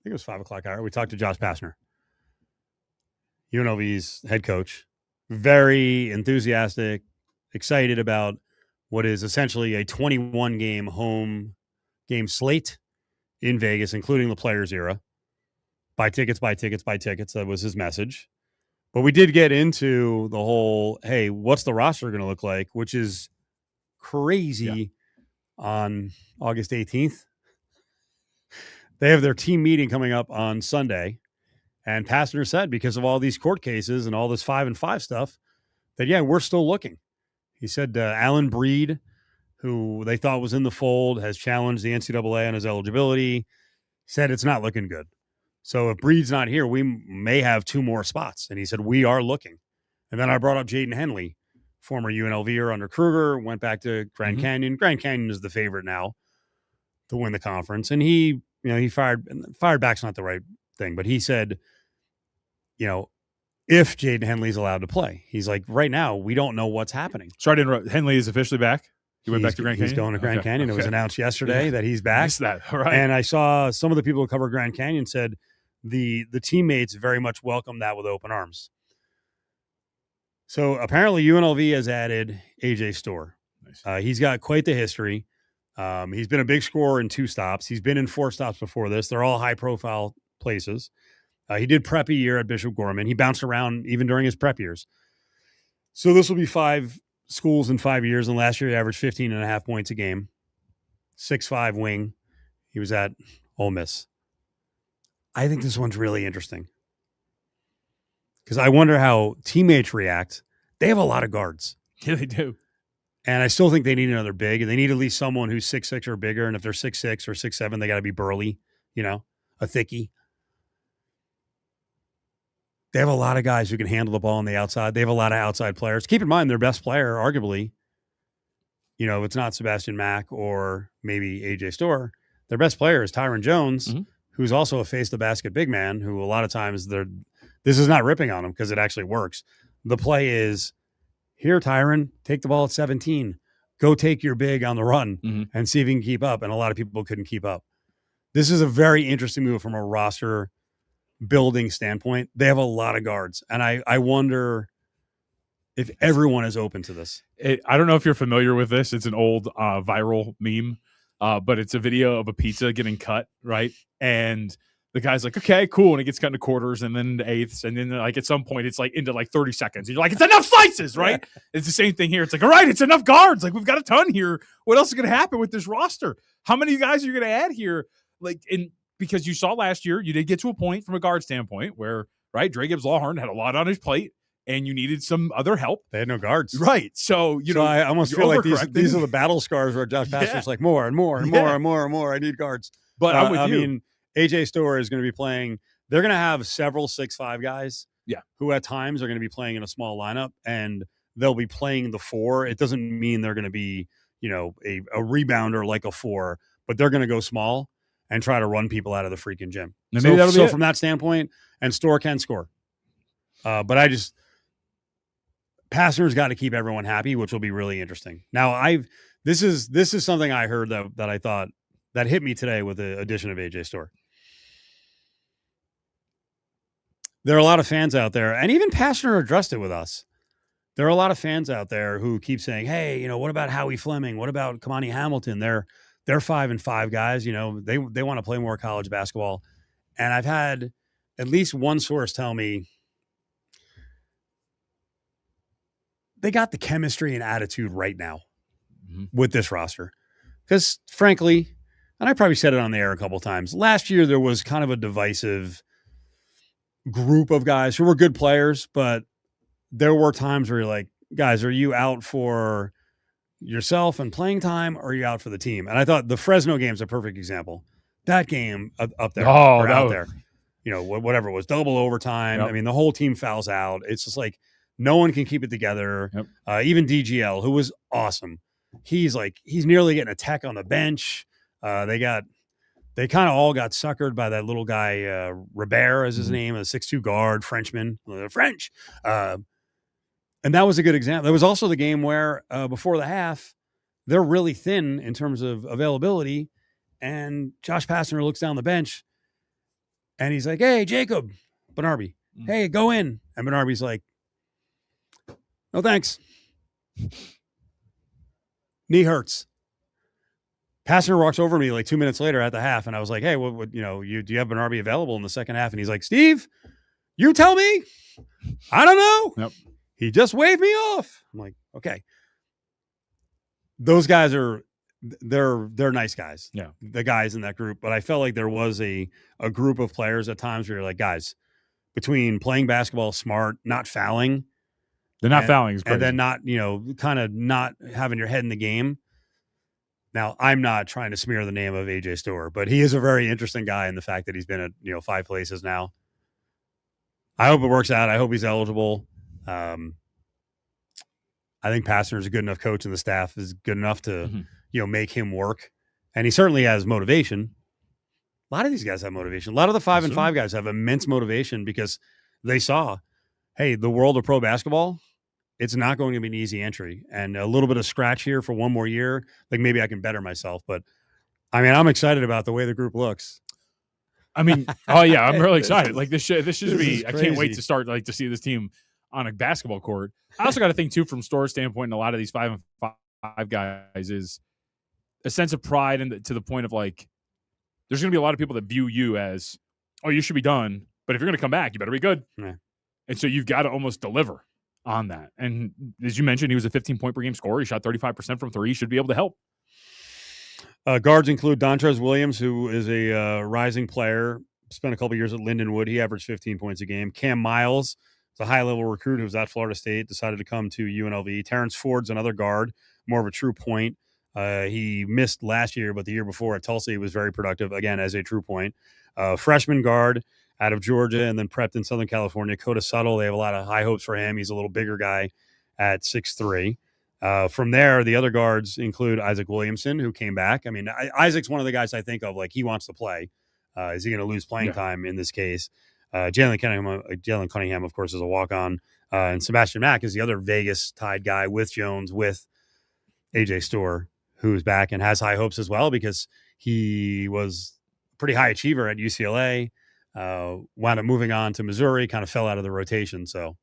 think it was 5 o'clock hour. We talked to Josh Pastner, UNLV's head coach, very enthusiastic, excited about what is essentially a 21 game home game slate in Vegas, including the Players era. Buy tickets, buy tickets, buy tickets. That was his message. But we did get into the whole, hey, what's the roster going to look like, which is crazy on August 18th. They have their team meeting coming up on Sunday. And Pastner said, because of all these court cases and all this 5-5 stuff, that, yeah, we're still looking. He said Alan Breed, who they thought was in the fold, has challenged the NCAA on his eligibility, said it's not looking good. So if Breed's not here, we may have 2 more spots. And he said, we are looking. And then I brought up Jaden Henley, former UNLVer under Kruger, went back to Grand Canyon. Grand Canyon is the favorite now to win the conference. And he fired back's not the right thing, but he said, if Jaden Henley's allowed to play, he's like, right now, we don't know what's happening. Sorry to interrupt. Henley is officially back. He went back to Grand Canyon? He's going to Grand Canyon. It was announced yesterday that he's back. Missed that. All right. And I saw some of the people who cover Grand Canyon said the teammates very much welcomed that with open arms. So apparently UNLV has added AJ Storr. Nice. He's got quite the history. He's been a big scorer in 2 stops. He's been in 4 stops before this. They're all high-profile places. He did prep a year at Bishop Gorman. He bounced around even during his prep years. So this will be 5 schools in 5 years, and last year he averaged 15.5 points a game, 6'5" wing. He was at Ole Miss. I think this one's really interesting because I wonder how teammates react. They have a lot of guards. Yeah, they do. And I still think they need another big, and they need at least someone who's 6'6" or bigger, and if they're 6'6" or 6'7", they got to be burly, a thickie. They have a lot of guys who can handle the ball on the outside. They have a lot of outside players. Keep in mind, their best player, arguably, if it's not Sebastian Mack or maybe AJ Storr, their best player is Tyron Jones, who's also a face-the-basket big man, who a lot of times this is not ripping on him because it actually works. The play is, here, Tyron, take the ball at 17. Go take your big on the run and see if you can keep up. And a lot of people couldn't keep up. This is a very interesting move from a roster building standpoint. They have a lot of guards, and I wonder if everyone is open to this. I don't know if you're familiar with this. It's an old viral meme, but it's a video of a pizza getting cut, right? And the guy's like, okay, cool. And it gets cut into quarters and then into eighths. And then like at some point it's like into like 30 seconds. And you're like, it's enough slices, right? It's the same thing here. It's like, all right, it's enough guards. Like we've got a ton here. What else is going to happen with this roster? How many guys are you going to add here? Because you saw last year, you did get to a point from a guard standpoint where, right, Dre Gibbs-Lawhorn had a lot on his plate and you needed some other help. They had no guards. Right. So, I almost feel like these are the battle scars where Josh Pastner's like more and more and more and more and more. I need guards. But I'm with you. I mean, AJ Storr is going to be playing. They're going to have several 6'5" guys who at times are going to be playing in a small lineup, and they'll be playing the 4. It doesn't mean they're going to be, a rebounder like a 4, but they're going to go small and try to run people out of the freaking gym. So from that standpoint, and Storr can score. But Pastner's got to keep everyone happy, which will be really interesting. Now, this is something I heard that I thought that hit me today with the addition of AJ Storr. There are a lot of fans out there, and even Pastner addressed it with us. There are a lot of fans out there who keep saying, hey, what about Howie Fleming? What about Kamani Hamilton? They're 5-5 guys. They want to play more college basketball. And I've had at least one source tell me they got the chemistry and attitude right now with this roster. Because frankly, and I probably said it on the air a couple of times, last year there was kind of a divisive group of guys who were good players, but there were times where you're like, guys, are you out for yourself and playing time, or are you out for the team? And I thought the Fresno game is a perfect example. That game up there, out there, whatever it was, double overtime. Yep. I mean, the whole team fouls out. It's just like no one can keep it together. Yep. Even DGL, who was awesome, he's nearly getting a tech on the bench. They kind of all got suckered by that little guy, Robert is his name, a 6'2" guard, Frenchman, French. And that was a good example. There was also the game where before the half, they're really thin in terms of availability. And Josh Pastner looks down the bench And he's like, hey, Jacob, Bernarby, hey, go in. And Bernarby's like, no, thanks. Knee hurts. Passer walks over me like 2 minutes later at the half, and I was like, hey, what do you have Bernarby available in the second half? And he's like, Steve, you tell me. I don't know. Yep. He just waved me off. I'm like, okay. Those guys they're nice guys. Yeah. The guys in that group. But I felt like there was a group of players at times where you're like, guys, between playing basketball smart, not fouling. They're not fouling. And then not, kind of not having your head in the game. Now, I'm not trying to smear the name of AJ Stewart, but he is a very interesting guy in the fact that he's been at 5 places now. I hope it works out. I hope he's eligible. I think Pastner is a good enough coach, and the staff is good enough to make him work. And he certainly has motivation. A lot of these guys have motivation. A lot of the 5-and-5 guys have immense motivation because they saw, hey, the world of pro basketball, it's not going to be an easy entry. And a little bit of scratch here for one more year, like maybe I can better myself. But, I mean, I'm excited about the way the group looks. I mean, oh, yeah, I'm really excited. Like, this should be – I can't wait to start, to see this team on a basketball court. I also got to think, too, from Store's standpoint, and a lot of these 5-and-5 guys is a sense of pride and to the point of, there's going to be a lot of people that view you as, oh, you should be done. But if you're going to come back, you better be good. Yeah. And so you've got to almost deliver on that. And as you mentioned, he was a 15-point per game scorer. He shot 35% from three. He should be able to help. Guards include Dontrez Williams, who is a rising player, spent a couple years at Lindenwood. He averaged 15 points a game. Cam Miles is a high-level recruit who was at Florida State, decided to come to UNLV. Terrence Ford's another guard, more of a true point. He missed last year, but the year before at Tulsa, he was very productive, again, as a true point. Freshman guard out of Georgia and then prepped in Southern California. Coda Suttle, they have a lot of high hopes for him. He's a little bigger guy at 6'3". From there, the other guards include Isaac Williamson, who came back. I mean, Isaac's one of the guys I think of, he wants to play. Is he going to lose playing time in this case? Jalen Cunningham, of course, is a walk-on. And Sebastian Mack is the other Vegas-tied guy with Jones, with AJ Stewart, who's back and has high hopes as well because he was a pretty high achiever at UCLA, wound up moving on to Missouri, kind of fell out of the rotation. So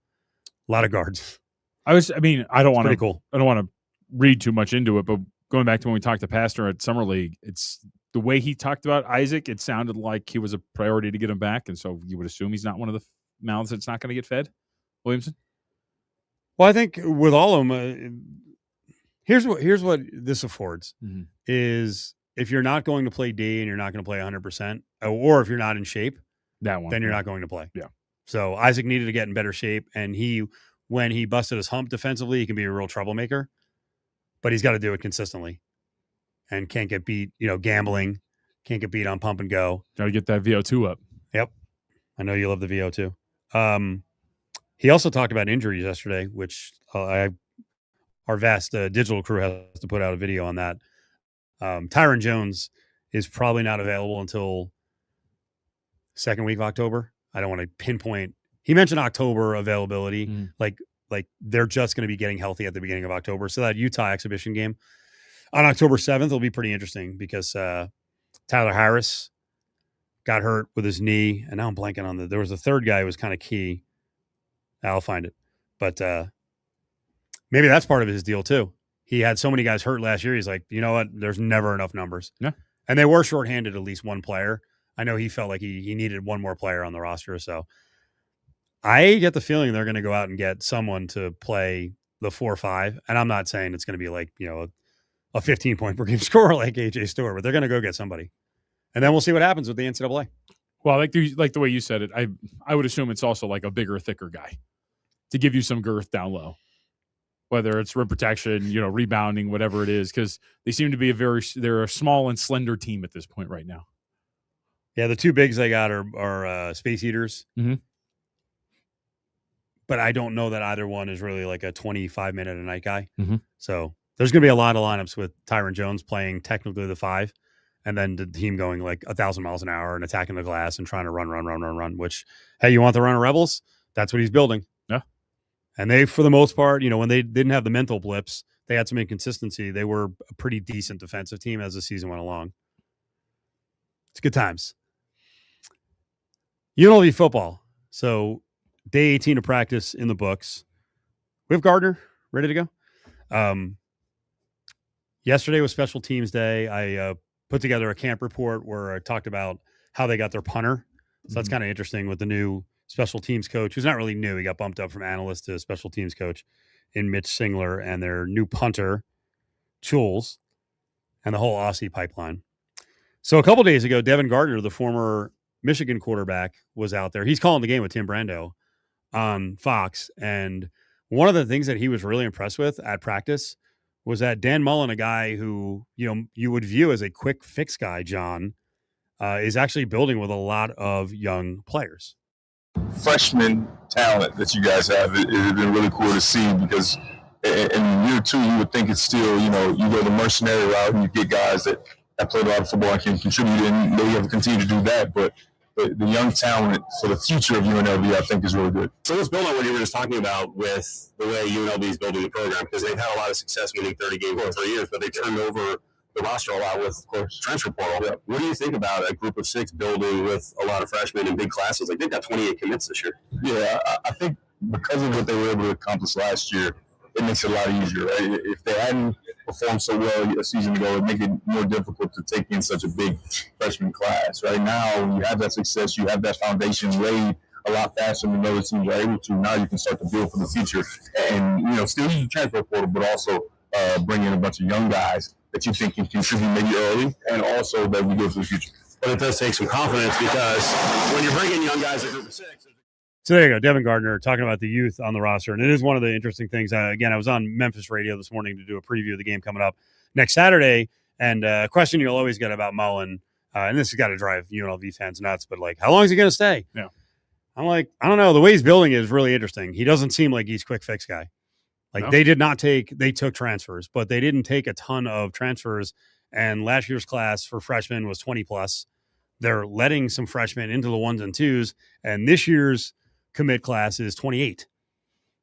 a lot of guards. I don't want to read too much into it, but going back to when we talked to Pastor at Summer League, it's the way he talked about Isaac. It sounded like he was a priority to get him back. And so you would assume he's not one of the mouths that's not going to get fed. Williamson. Well, I think with all of them, here's what this affords is if you're not going to play D and you're not going to play 100%, or if you're not in shape, then you're not going to play. Yeah. So Isaac needed to get in better shape, and when he busted his hump defensively, he can be a real troublemaker, but he's got to do it consistently and can't get beat, gambling, can't get beat on pump and go. Got to get that VO2 up. Yep. I know you love the VO2. He also talked about injuries yesterday, which our vast digital crew has to put out a video on that. Tyron Jones is probably not available until second week of October. I don't want to pinpoint. He mentioned October availability, like they're just going to be getting healthy at the beginning of October. So that Utah exhibition game on October 7th will be pretty interesting because Tyler Harris got hurt with his knee, and now I'm blanking on there was a third guy who was kind of key. I'll find it, but maybe that's part of his deal too. He had so many guys hurt last year. He's like, you know what? There's never enough numbers. Yeah, and they were shorthanded at least one player. I know he felt like he needed one more player on the roster, so. I get the feeling they're going to go out and get someone to play the 4-5. And I'm not saying it's going to be like, a 15-point per game scorer like AJ Stewart, but they're going to go get somebody. And then we'll see what happens with the NCAA. Well, like the way you said it, I would assume it's also like a bigger, thicker guy to give you some girth down low, whether it's rim protection, rebounding, whatever it is, because they seem to be they're a small and slender team at this point right now. Yeah, the two bigs they got are space eaters. Mm-hmm. But I don't know that either one is really like a 25-minute-a-night guy. Mm-hmm. So there's going to be a lot of lineups with Tyron Jones playing technically the 5, and then the team going like 1,000 miles an hour and attacking the glass and trying to run, which, hey, you want the run of Rebels? That's what he's building. Yeah. And they, for the most part, when they didn't have the mental blips, they had some inconsistency. They were a pretty decent defensive team as the season went along. It's good times. UNLV football. So day 18 of practice in the books. We have Gardner ready to go. Yesterday was Special Teams Day. I put together a camp report where I talked about how they got their punter. So that's kind of interesting with the new special teams coach, who's not really new. He got bumped up from analyst to special teams coach in Mitch Singler, and their new punter, Chules, and the whole Aussie pipeline. So a couple days ago, Devin Gardner, the former Michigan quarterback, was out there. He's calling the game with Tim Brando on Fox. And one of the things that he was really impressed with at practice was that Dan Mullen, a guy who, you would view as a quick fix guy, John, is actually building with a lot of young players. Freshman talent that you guys have, it has been really cool to see, because in year two, you would think it's still, you go the mercenary route and you get guys that have played a lot of football and can contribute, and they have continued to do that. But the young talent for the future of UNLV, I think, is really good. So let's build on what you were just talking about with the way UNLV is building the program, because they've had a lot of success winning 30 games for 3 years, but they turned over the roster a lot with, of course, transfer portal. Yeah. What do you think about a group of 6 building with a lot of freshmen and big classes? Like, they've got 28 commits this year. Yeah, I think because of what they were able to accomplish last year, it makes it a lot easier, right? If they hadn't performed so well a season ago, it'd make it more difficult to take in such a big freshman class. Right now, when you have that success, you have that foundation laid a lot faster than other teams are able to. Now you can start to build for the future, and still use the transfer portal, but also bring in a bunch of young guys that you think can contribute maybe early, and also that we go for the future. But it does take some confidence, because when you're bringing young guys a group of 6. So there you go, Devin Gardner talking about the youth on the roster. And it is one of the interesting things. Again, I was on Memphis radio this morning to do a preview of the game coming up next Saturday. And a question you'll always get about Mullen, and this has got to drive UNLV fans nuts, but like, how long is he going to stay? Yeah. I'm like, I don't know. The way he's building it is really interesting. He doesn't seem like he's quick fix guy. Like No. they took transfers, but they didn't take a ton of transfers. And last year's class for freshmen was 20 plus. They're letting some freshmen into the 1s and 2s. And this year's commit class is 28.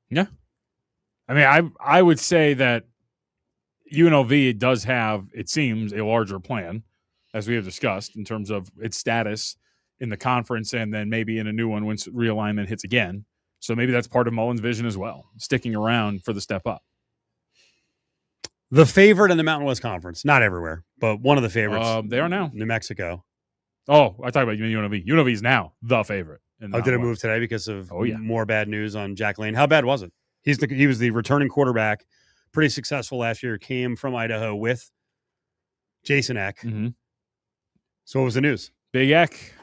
Yeah. I mean, I would say that UNLV does have, it seems, a larger plan, as we have discussed, in terms of its status in the conference, and then maybe in a new one once realignment hits again. So maybe that's part of Mullen's vision as well, sticking around for the step up. The favorite in the Mountain West Conference, not everywhere, but one of the favorites. They are now. New Mexico. Oh, I talk about UNLV. UNLV is now the favorite. Did it move today because of more bad news on Jack Lane? How bad was it? He was the returning quarterback, pretty successful last year, came from Idaho with Jason Eck. Mm-hmm. So what was the news? Big Eck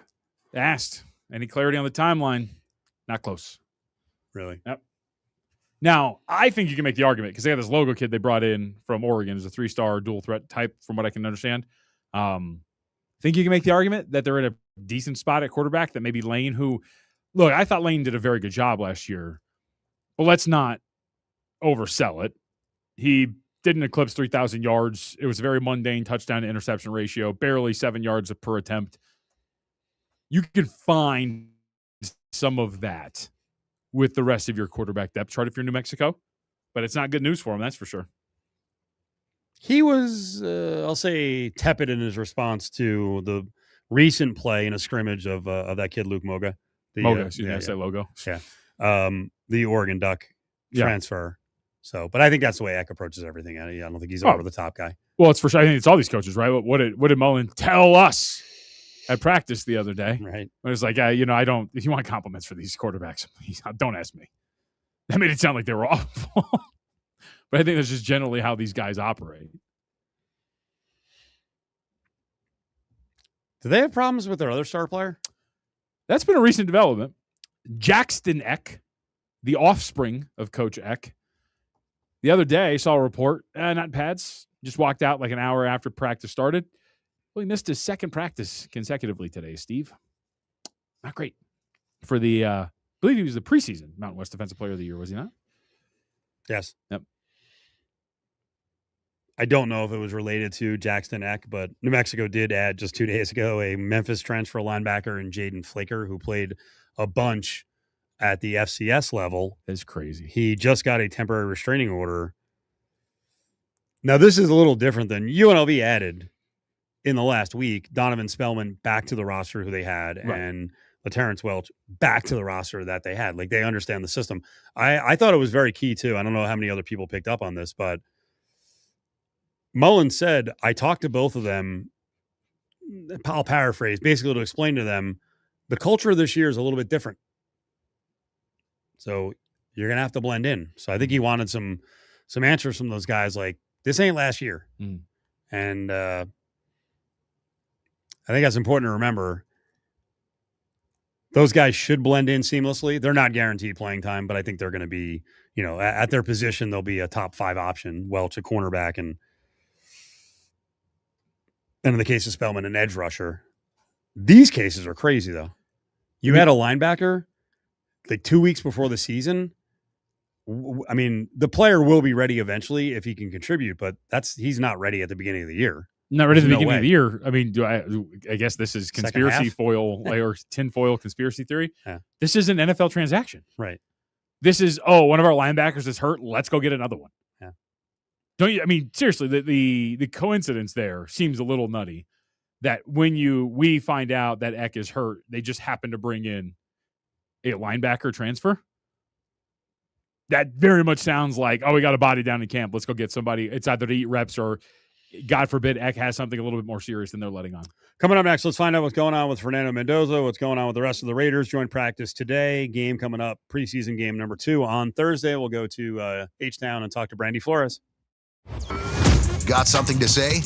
asked, any clarity on the timeline? Not close. Really? Yep. Now, I think you can make the argument, because they got this logo kid they brought in from Oregon as a 3-star dual threat type, from what I can understand. Think you can make the argument that they're in a decent spot at quarterback, that maybe Lane, who, look, I thought Lane did a very good job last year, but let's not oversell it. He didn't eclipse 3,000 yards. It was a very mundane touchdown to interception ratio, barely 7 yards per attempt. You could find some of that with the rest of your quarterback depth chart if you're New Mexico, but it's not good news for him, that's for sure. He was, I'll say, tepid in his response to the recent play in a scrimmage of that kid, Luke Moga. Logo. Yeah. The Oregon Duck transfer. So, but I think that's the way Eck approaches everything. I don't think he's over the top guy. Well, it's for sure. I think it's all these coaches, right? What did Mullen tell us at practice the other day? Right. It was like, I don't, if you want compliments for these quarterbacks, don't ask me. That made it sound like they were awful. But I think that's just generally how these guys operate. Do they have problems with their other star player? That's been a recent development. Jackson Eck, the offspring of Coach Eck, the other day saw a report, not pads, just walked out like an hour after practice started. Well, he missed his second practice consecutively today, Steve. Not great. For the, I believe he was the preseason Mountain West Defensive Player of the Year, was he not? Yes. Yep. I don't know if it was related to Jackson Eck, but New Mexico did add just 2 days ago a Memphis transfer linebacker in Jaden Flaker, who played a bunch at the FCS level. That's crazy. He just got a temporary restraining order. Now, this is a little different than UNLV added in the last week Donovan Spellman back to the roster who they had, right, and Terrence Welch back to the roster that they had. Like, they understand the system. I thought it was very key too. I don't know how many other people picked up on this, but Mullen said, I talked to both of them. I'll paraphrase, basically to explain to them the culture this year is a little bit different. So you're going to have to blend in. So I think he wanted some answers from those guys. Like, this ain't last year. And I think that's important to remember. Those guys should blend in seamlessly. They're not guaranteed playing time, but I think they're going to be, at their position, they'll be a top 5 option. Welch, a cornerback, and in the case of Spellman, an edge rusher. These cases are crazy, though. You had a linebacker like 2 weeks before the season. I mean, the player will be ready eventually if he can contribute, but he's not ready at the beginning of the year. Not ready at the beginning of the year. I mean, I guess this is conspiracy foil or tinfoil conspiracy theory. Yeah. This is an NFL transaction. Right. This is, one of our linebackers is hurt. Let's go get another one. Yeah. Don't you? I mean, seriously, the coincidence there seems a little nutty. That when we find out that Eck is hurt, they just happen to bring in a linebacker transfer. That very much sounds like, we got a body down in camp. Let's go get somebody. It's either to eat reps or, God forbid, Eck has something a little bit more serious than they're letting on. Coming up next, let's find out what's going on with Fernando Mendoza, what's going on with the rest of the Raiders. Joint practice today. Game coming up, preseason game number 2 on Thursday. We'll go to H-Town and talk to Brandy Flores. Got something to say?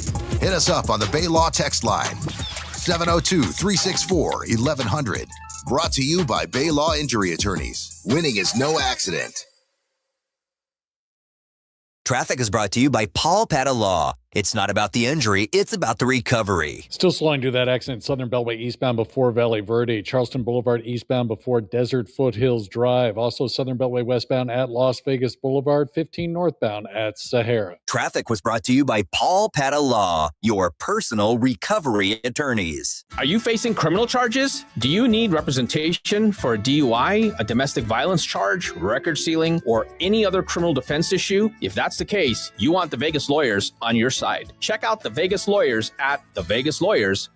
Hit us up on the Bay Law text line. 702-364-1100. Brought to you by Bay Law Injury Attorneys. Winning is no accident. Traffic is brought to you by Paul Pata Law. It's not about the injury, it's about the recovery. Still slowing to that accident, Southern Beltway eastbound before Valley Verde, Charleston Boulevard eastbound before Desert Foothills Drive. Also Southern Beltway westbound at Las Vegas Boulevard, 15 northbound at Sahara. Traffic was brought to you by Paul Pata Law, your personal recovery attorneys. Are you facing criminal charges? Do you need representation for a DUI, a domestic violence charge, record sealing, or any other criminal defense issue? If that's the case, you want the Vegas lawyers on your side. Check out the Vegas Lawyers at thevegaslawyers.com.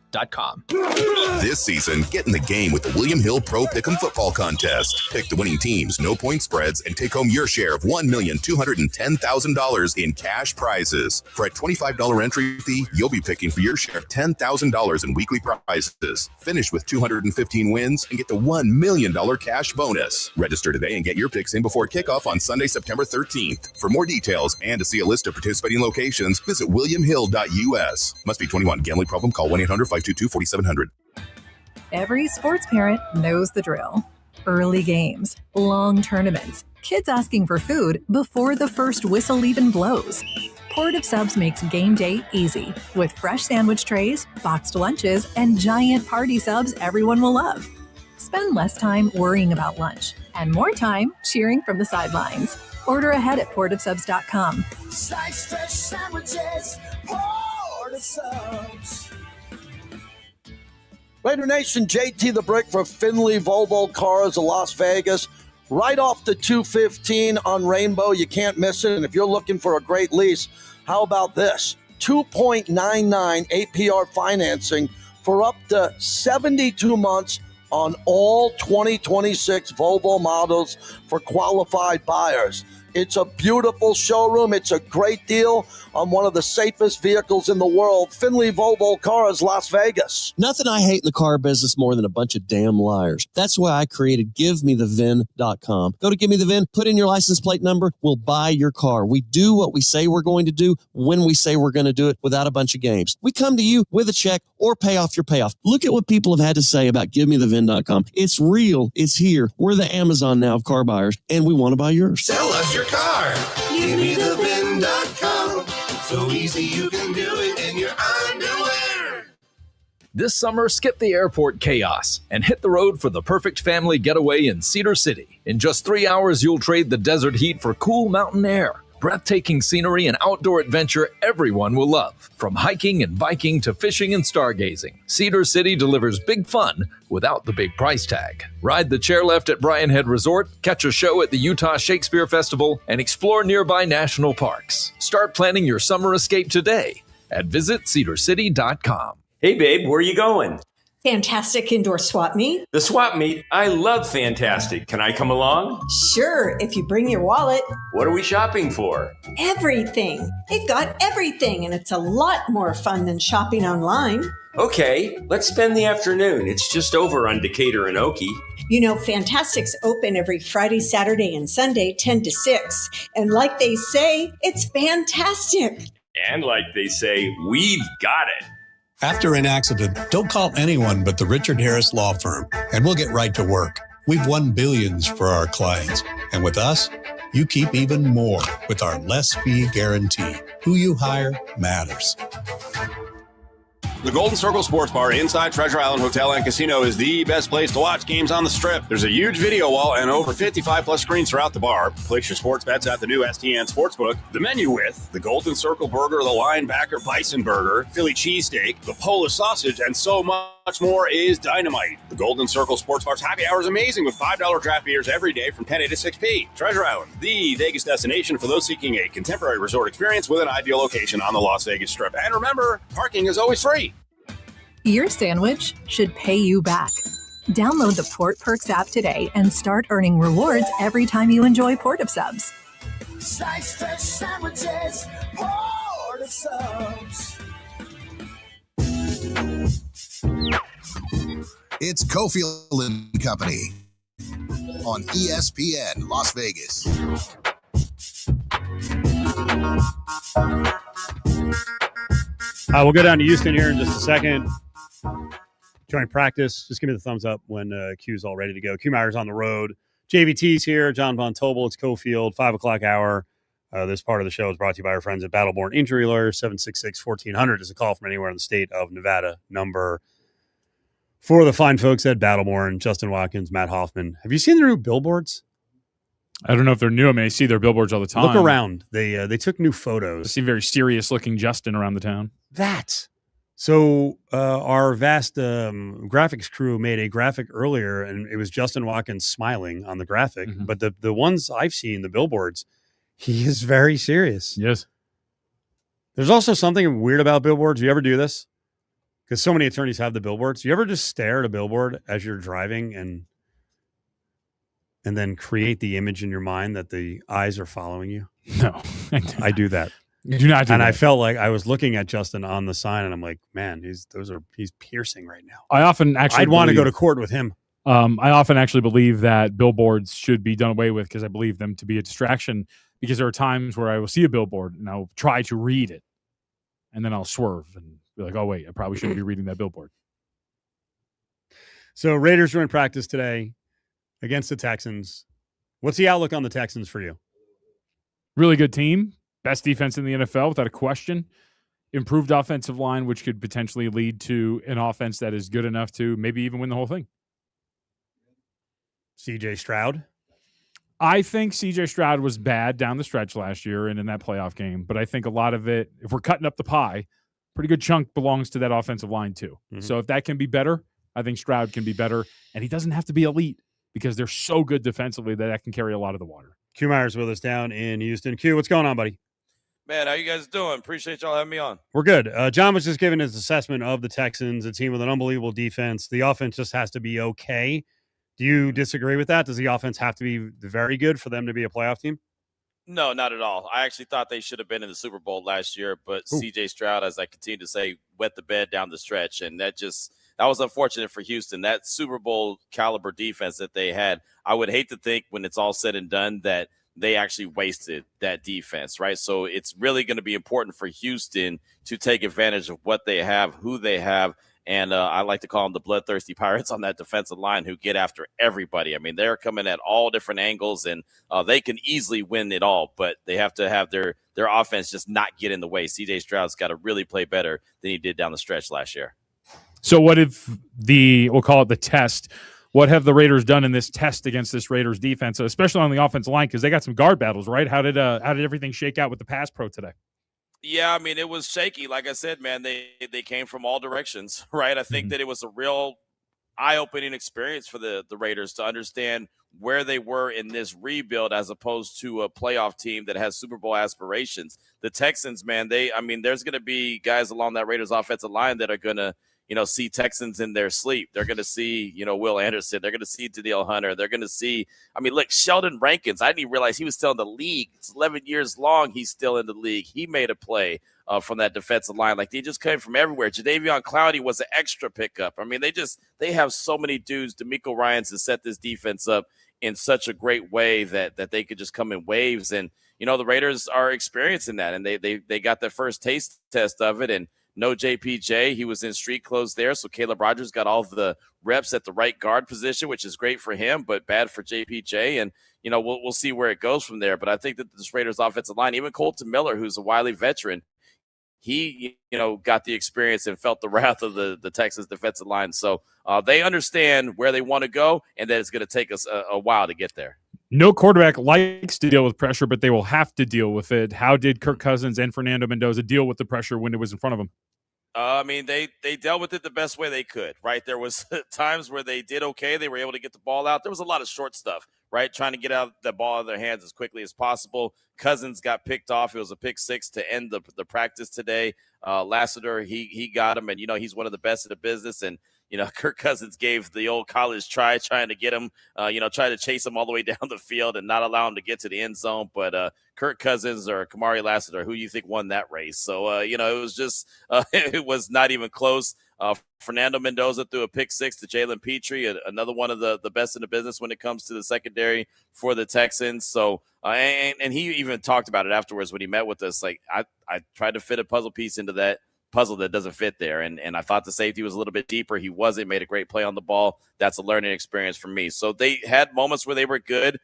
This season, get in the game with the William Hill Pro Pick'em Football Contest. Pick the winning teams, no point spreads, and take home your share of $1,210,000 in cash prizes. For a $25 entry fee, you'll be picking for your share of $10,000 in weekly prizes. Finish with 215 wins and get the $1 million cash bonus. Register today and get your picks in before kickoff on Sunday, September 13th. For more details and to see a list of participating locations, visit williamhill.us. Must be 21. Gambling problem? Call 1-800-522-4700. Every sports parent knows the drill. Early games, long tournaments, kids asking for food before the first whistle even blows. Portive Subs makes game day easy with fresh sandwich trays, boxed lunches, and giant party subs everyone will love. Spend less time worrying about lunch and more time cheering from the sidelines. Order ahead at portivesubs.com. Slice fresh sandwiches, Portive Subs. Raider Nation, JT the Brick for Finley Volvo Cars of Las Vegas. Right off the 215 on Rainbow. You can't miss it. And if you're looking for a great lease, how about this? 2.99 APR financing for up to 72 months on all 2026 Volvo models for qualified buyers. It's a beautiful showroom. It's a great deal on one of the safest vehicles in the world. Finley Volvo Cars, Las Vegas. Nothing I hate in the car business more than a bunch of damn liars. That's why I created GiveMeTheVin.com. Go to Give Me the VIN, put in your license plate number. We'll buy your car. We do what we say we're going to do when we say we're going to do it without a bunch of games. We come to you with a check or pay off your payoff. Look at what people have had to say about GiveMeTheVin.com. It's real. It's here. We're the Amazon now of car buyers, and we want to buy yours. Sell us your car. GiveMeTheVin.com. So easy you can do it in your underwear. This summer, skip the airport chaos and hit the road for the perfect family getaway in Cedar City. In just 3 hours, you'll trade the desert heat for cool mountain air. Breathtaking scenery and outdoor adventure everyone will love. From hiking and biking to fishing and stargazing, Cedar City delivers big fun without the big price tag. Ride the chairlift at Bryan Head Resort, catch a show at the Utah Shakespeare Festival, and explore nearby national parks. Start planning your summer escape today at visitcedarcity.com. Hey, babe, where are you going? Fantastic indoor swap meet. The swap meet? I love Fantastic. Can I come along? Sure, if you bring your wallet. What are we shopping for? Everything. They've got everything, and it's a lot more fun than shopping online. Okay, let's spend the afternoon. It's just over on Decatur and Okie. You know, Fantastic's open every Friday, Saturday, and Sunday, 10 to 6. And like they say, it's fantastic. And like they say, we've got it. After an accident, don't call anyone but the Richard Harris Law Firm, and we'll get right to work. We've won billions for our clients. And with us, you keep even more with our less fee guarantee. Who you hire matters. The Golden Circle Sports Bar inside Treasure Island Hotel and Casino is the best place to watch games on the Strip. There's a huge video wall and over 55-plus screens throughout the bar. Place your sports bets at the new STN Sportsbook. The menu with the Golden Circle Burger, the Linebacker Bison Burger, Philly Cheesesteak, the Polish Sausage, and so much more is dynamite. The Golden Circle Sports Bar's happy hour is amazing with $5 draft beers every day from 10 a to 6 p. Treasure Island, the Vegas destination for those seeking a contemporary resort experience with an ideal location on the Las Vegas Strip. And remember, parking is always free. Your sandwich should pay you back. Download the Port Perks app today and start earning rewards every time you enjoy Port of Subs. Slice fresh sandwiches, Port of Subs. It's Cofield and Company on ESPN Las Vegas. We'll go down to Houston here in just a second. Join practice. Just give me the thumbs up when Q's all ready to go. Q Meyer's on the road. JVT's here. John Von Tobel. It's Cofield. 5 o'clock hour. This part of the show is brought to you by our friends at Battleborn Injury Lawyers. 766-1400 is a call from anywhere in the state of Nevada. Number for the fine folks at Battleborn. Justin Watkins, Matt Hoffman. Have you seen the new billboards? I don't know if they're new. I mean, I see their billboards all the time. Look around. They took new photos. I see very serious-looking Justin around the town. So our vast graphics crew made a graphic earlier, and it was Justin Watkins smiling on the graphic. Mm-hmm. But the ones I've seen, the billboards, he is very serious. Yes. There's also something weird about billboards. You ever do this? Because so many attorneys have the billboards. You ever just stare at a billboard as you're driving and then create the image in your mind that the eyes are following you? No. I do that. You do not do and that. I felt like I was looking at Justin on the sign, and I'm like, man, he's piercing right now. I often actually I'd want to go to court with him. I often actually believe that billboards should be done away with because I believe them to be a distraction, because there are times where I will see a billboard and I'll try to read it, and then I'll swerve and be like, oh, wait, I probably shouldn't be reading that billboard. So Raiders are in practice today against the Texans. What's the outlook on the Texans for you? Really good team. Best defense in the NFL, without a question. Improved offensive line, which could potentially lead to an offense that is good enough to maybe even win the whole thing. C.J. Stroud? I think C.J. Stroud was bad down the stretch last year and in that playoff game, but I think a lot of it, if we're cutting up the pie, pretty good chunk belongs to that offensive line too. Mm-hmm. So if that can be better, I think Stroud can be better, and he doesn't have to be elite because they're so good defensively that can carry a lot of the water. Q Meyer's with us down in Houston. Q, what's going on, buddy? Man, how you guys doing? Appreciate y'all having me on. We're good. John was just giving his assessment of the Texans, a team with an unbelievable defense. The offense just has to be okay. Do you disagree with that? Does the offense have to be very good for them to be a playoff team? No, not at all. I actually thought they should have been in the Super Bowl last year, but C.J. Stroud, as I continue to say, wet the bed down the stretch, and that was unfortunate for Houston. That Super Bowl caliber defense that they had, I would hate to think when it's all said and done that they actually wasted that defense, right? So it's really going to be important for Houston to take advantage of what they have, who they have, and I like to call them the bloodthirsty Pirates on that defensive line who get after everybody. I mean, they're coming at all different angles, and they can easily win it all, but they have to have their offense just not get in the way. C.J. Stroud's got to really play better than he did down the stretch last year. So what if we'll call it the test, what have the Raiders done in this test against this Raiders defense, especially on the offensive line, because they got some guard battles, right? How did everything shake out with the pass pro today? Yeah, I mean, it was shaky. Like I said, man, they came from all directions, right? I think that it was a real eye-opening experience for the Raiders to understand where they were in this rebuild as opposed to a playoff team that has Super Bowl aspirations. The Texans, man, there's going to be guys along that Raiders offensive line that are going to, see Texans in their sleep. They're going to see, Will Anderson. They're going to see Danielle Hunter. They're going to see, look, Sheldon Rankins. I didn't even realize he was still in the league. It's 11 years long. He's still in the league. He made a play from that defensive line. Like, they just came from everywhere. Jadeveon Clowney was an extra pickup. They have so many dudes. DeMeco Ryans has set this defense up in such a great way that they could just come in waves. And, the Raiders are experiencing that, and they got their first taste test of it. And no JPJ. He was in street clothes there, so Caleb Rogers got all of the reps at the right guard position, which is great for him, but bad for JPJ. And, we'll see where it goes from there. But I think that this Raiders offensive line, even Colton Miller, who's a wily veteran, he, got the experience and felt the wrath of the Texans defensive line. So they understand where they want to go, and that it's going to take us a while to get there. No quarterback likes to deal with pressure, but they will have to deal with it. How did Kirk Cousins and Fernando Mendoza deal with the pressure when it was in front of them? They dealt with it the best way they could, right? There was times where they did okay. They were able to get the ball out. There was a lot of short stuff, right? Trying to get out the ball out of their hands as quickly as possible. Cousins got picked off. It was a pick six to end the practice today. Lassiter, he got him, and, he's one of the best in the business. And, Kirk Cousins gave the old college try, trying to get him, try to chase him all the way down the field and not allow him to get to the end zone. But Kirk Cousins or Kamari Lassiter, who you think won that race? So, it was just it was not even close. Fernando Mendoza threw a pick six to Jalen Petrie, another one of the best in the business when it comes to the secondary for the Texans. So, and he even talked about it afterwards when he met with us. Like, I tried to fit a puzzle piece into that puzzle that doesn't fit there. And I thought the safety was a little bit deeper. He wasn't, made a great play on the ball. That's a learning experience for me. So they had moments where they were good.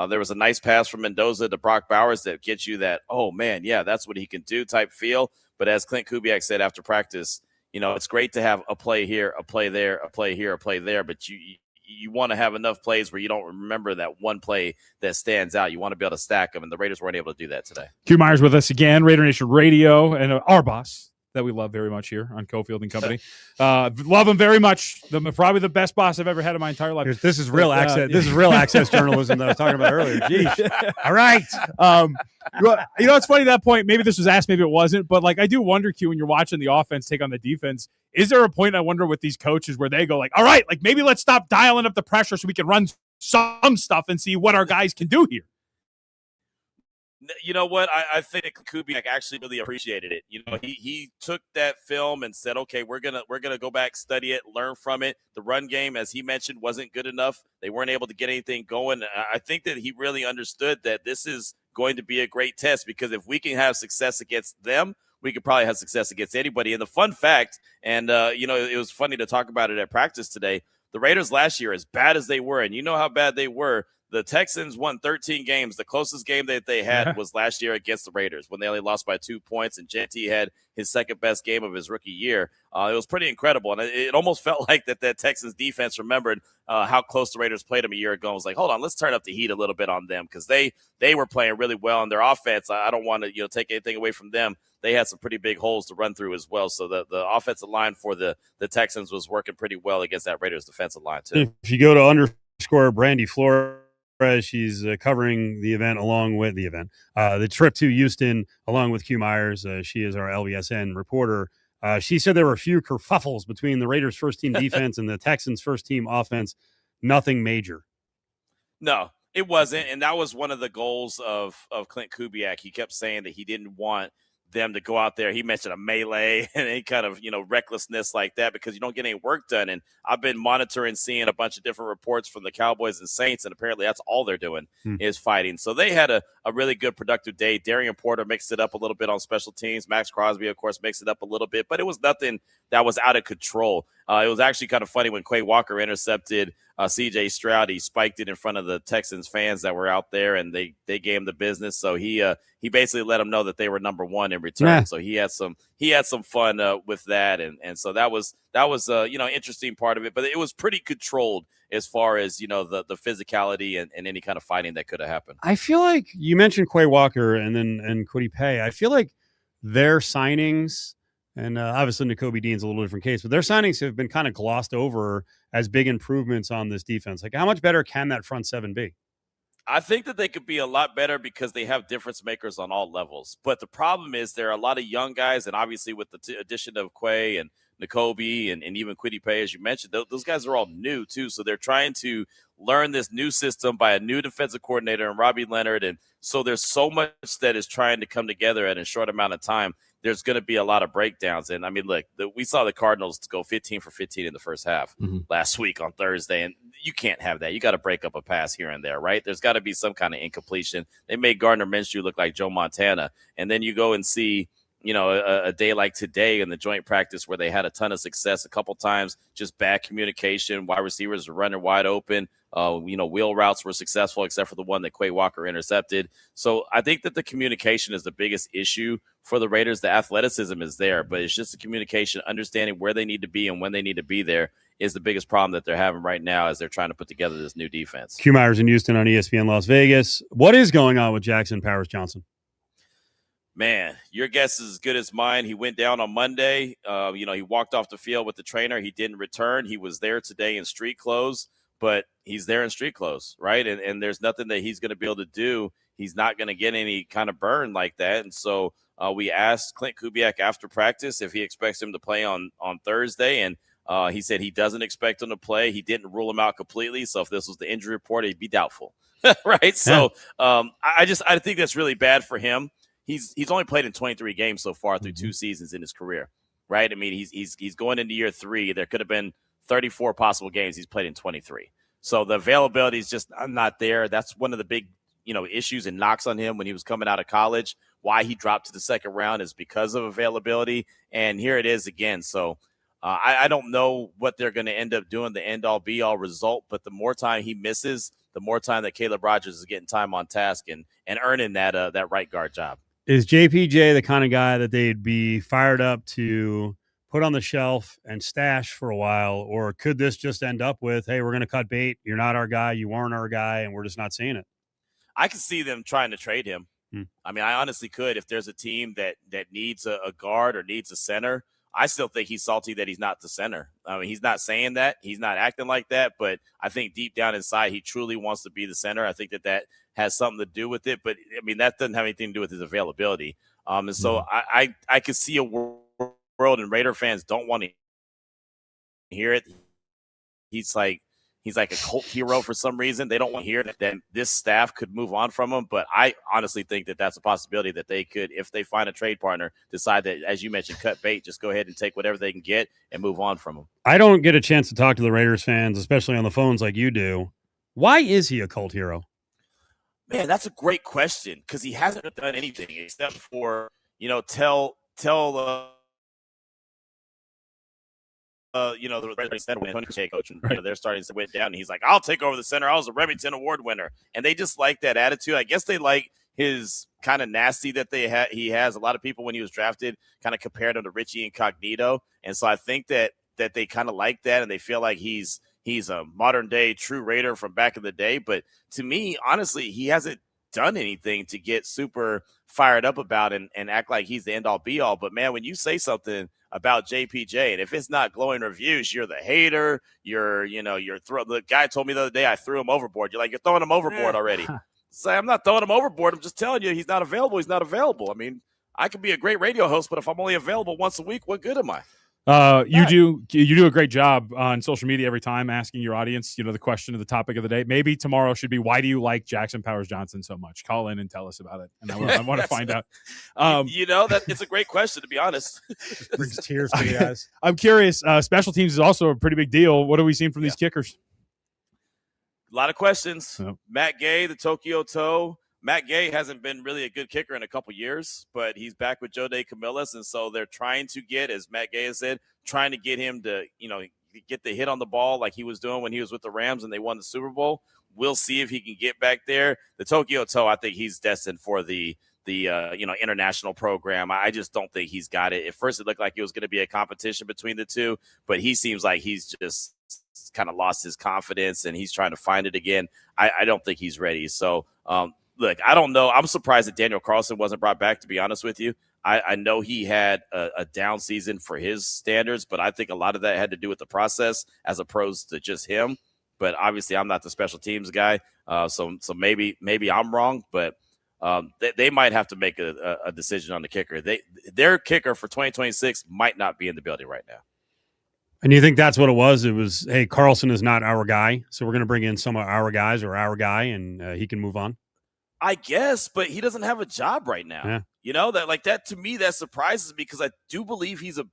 There was a nice pass from Mendoza to Brock Bowers that gets you that, oh man, yeah, that's what he can do type feel. But as Clint Kubiak said after practice, it's great to have a play here, a play there, a play here, a play there, but you want to have enough plays where you don't remember that one play that stands out. You want to be able to stack them, and the Raiders weren't able to do that today. Q Myers with us again, Raider Nation Radio, and our boss that we love very much here on Cofield and Company. Love him very much. Probably the best boss I've ever had in my entire life. This is real access. This is real access journalism that I was talking about earlier. Jeez. All right. It's funny at that point. Maybe this was asked, maybe it wasn't. But I do wonder, Q, when you're watching the offense take on the defense, is there a point I wonder with these coaches where they go all right, maybe let's stop dialing up the pressure so we can run some stuff and see what our guys can do here. You know what? I think Kubiak actually really appreciated it. He took that film and said, okay, we're gonna go back, study it, learn from it. The run game, as he mentioned, wasn't good enough. They weren't able to get anything going. I think that he really understood that this is going to be a great test, because if we can have success against them, we could probably have success against anybody. And the fun fact, and it was funny to talk about it at practice today, the Raiders last year, as bad as they were, and you know how bad they were, the Texans won 13 games. The closest game that they had was last year against the Raiders when they only lost by 2 points, and Genty had his second best game of his rookie year. It was pretty incredible, and it almost felt like that Texans defense remembered how close the Raiders played them a year ago. And was like, hold on, let's turn up the heat a little bit on them, because they were playing really well, and their offense, I don't want to take anything away from them. They had some pretty big holes to run through as well. So the offensive line for the Texans was working pretty well against that Raiders defensive line too. If you go to _Brandy Flores, she's covering the event along with the trip to Houston along with Q Myers. She is our LVSN reporter. She said there were a few kerfuffles between the Raiders' first-team defense and the Texans' first-team offense. Nothing major. No, it wasn't, and that was one of the goals of Clint Kubiak. He kept saying that he didn't want them to go out there. He mentioned a melee and any kind of, recklessness like that, because you don't get any work done. And I've been monitoring, seeing a bunch of different reports from the Cowboys and Saints, and apparently that's all they're doing is fighting. So they had a really good, productive day. Darian Porter mixed it up a little bit on special teams. Max Crosby, of course, mixed it up a little bit, but it was nothing that was out of control. It was actually kind of funny when Quay Walker intercepted C.J. Stroud. He spiked it in front of the Texans fans that were out there, and they gave him the business. So he basically let them know that they were number one in return. Yeah. So he had some fun with that, and so that was interesting part of it. But it was pretty controlled as far as the physicality and any kind of fighting that could have happened. I feel like you mentioned Quay Walker and Kwity Paye. I feel like their signings. And obviously, Nakobe Dean's a little different case, but their signings have been kind of glossed over as big improvements on this defense. Like, how much better can that front seven be? I think that they could be a lot better because they have difference makers on all levels. But the problem is there are a lot of young guys, and obviously with the addition of Quay and N'Kobe and even Kwity Paye, as you mentioned. Those guys are all new, too. So they're trying to learn this new system by a new defensive coordinator and Robbie Leonard. And so there's so much that is trying to come together in a short amount of time. There's going to be a lot of breakdowns. And, I mean, look, we saw the Cardinals go 15 for 15 in the first half last week on Thursday, and you can't have that. You got to break up a pass here and there, right? There's got to be some kind of incompletion. They made Gardner Minshew look like Joe Montana, and then you go and see a day like today in the joint practice where they had a ton of success a couple times, just bad communication. Wide receivers were running wide open. Wheel routes were successful except for the one that Quay Walker intercepted. So I think that the communication is the biggest issue for the Raiders. The athleticism is there, but it's just the communication, understanding where they need to be and when they need to be there is the biggest problem that they're having right now as they're trying to put together this new defense. Q Myers in Houston on ESPN Las Vegas. What is going on with Jackson Powers Johnson? Man, your guess is as good as mine. He went down on Monday. He walked off the field with the trainer. He didn't return. He was there today in street clothes, but he's there in street clothes, right? And there's nothing that he's going to be able to do. He's not going to get any kind of burn like that. And so we asked Clint Kubiak after practice if he expects him to play on Thursday, and he said he doesn't expect him to play. He didn't rule him out completely. So if this was the injury report, he'd be doubtful, right? So I think that's really bad for him. He's only played in 23 games so far through 2 seasons in his career, right? I mean, he's going into year 3. There could have been 34 possible games. He's played in 23. So the availability is just not there. That's one of the big, issues and knocks on him when he was coming out of college. Why he dropped to the second round is because of availability. And here it is again. So I don't know what they're going to end up doing, the end-all, be-all result. But the more time he misses, the more time that Caleb Rogers is getting time on task and earning that right guard job. Is JPJ the kind of guy that they'd be fired up to put on the shelf and stash for a while? Or could this just end up with, hey, we're going to cut bait. You're not our guy. You weren't our guy. And we're just not seeing it. I could see them trying to trade him. I mean, I honestly could. If there's a team that needs a guard or needs a center, I still think he's salty that he's not the center. I mean, he's not saying that. He's not acting like that. But I think deep down inside, he truly wants to be the center. I think that has something to do with it. But, I mean, that doesn't have anything to do with his availability. And so I could see a world, and Raider fans don't want to hear it. He's like a cult hero for some reason. They don't want to hear that this staff could move on from him. But I honestly think that that's a possibility that they could, if they find a trade partner, decide that, as you mentioned, cut bait, just go ahead and take whatever they can get and move on from him. I don't get a chance to talk to the Raiders fans, especially on the phones like you do. Why is he a cult hero? Man, that's a great question, because he hasn't done anything except for, tell the center coach, and they're starting to went down, and he's like, I'll take over the center. I was a Remington Award winner. And they just like that attitude. I guess they like his kind of nasty that he has. A lot of people, when he was drafted, kind of compared him to Richie Incognito. And so I think that they kind of like that, and they feel like he's a modern day true Raider from back in the day. But to me, honestly, he hasn't done anything to get super fired up about and act like he's the end all be all. But man, when you say something about JPJ, and if it's not glowing reviews, you're the hater. The guy told me the other day I threw him overboard. You're like, you're throwing him overboard already. Say, I'm not throwing him overboard. I'm just telling you, he's not available. He's not available. I mean, I could be a great radio host, but if I'm only available once a week, what good am I? You do a great job on social media every time asking your audience, the question of the topic of the day. Maybe tomorrow should be, why do you like Jackson Powers Johnson so much? Call in and tell us about it. And I want to find out. That it's a great question, to be honest. Just brings tears to the eyes. I'm curious. Special teams is also a pretty big deal. What have we seen from these kickers? A lot of questions. Matt Gay, the Tokyo Toe. Matt Gay hasn't been really a good kicker in a couple years, but he's back with Jode Camillus, and so they're trying to get, as Matt Gay has said, trying to get him to, get the hit on the ball like he was doing when he was with the Rams and they won the Super Bowl. We'll see if he can get back there. The Tokyo Toe, I think he's destined for the international program. I just don't think he's got it. At first, it looked like it was going to be a competition between the two, but he seems like he's just kind of lost his confidence and he's trying to find it again. I don't think he's ready. So, look, I don't know. I'm surprised that Daniel Carlson wasn't brought back, to be honest with you. I know he had a down season for his standards, but I think a lot of that had to do with the process as opposed to just him. But obviously, I'm not the special teams guy, so maybe I'm wrong. But they might have to make a decision on the kicker. Their kicker for 2026 might not be in the building right now. And you think that's what it was? It was, hey, Carlson is not our guy, so we're going to bring in some of our guys or our guy, and he can move on. I guess, but he doesn't have a job right now. Yeah. You know, that to me, that surprises me because I do believe he's a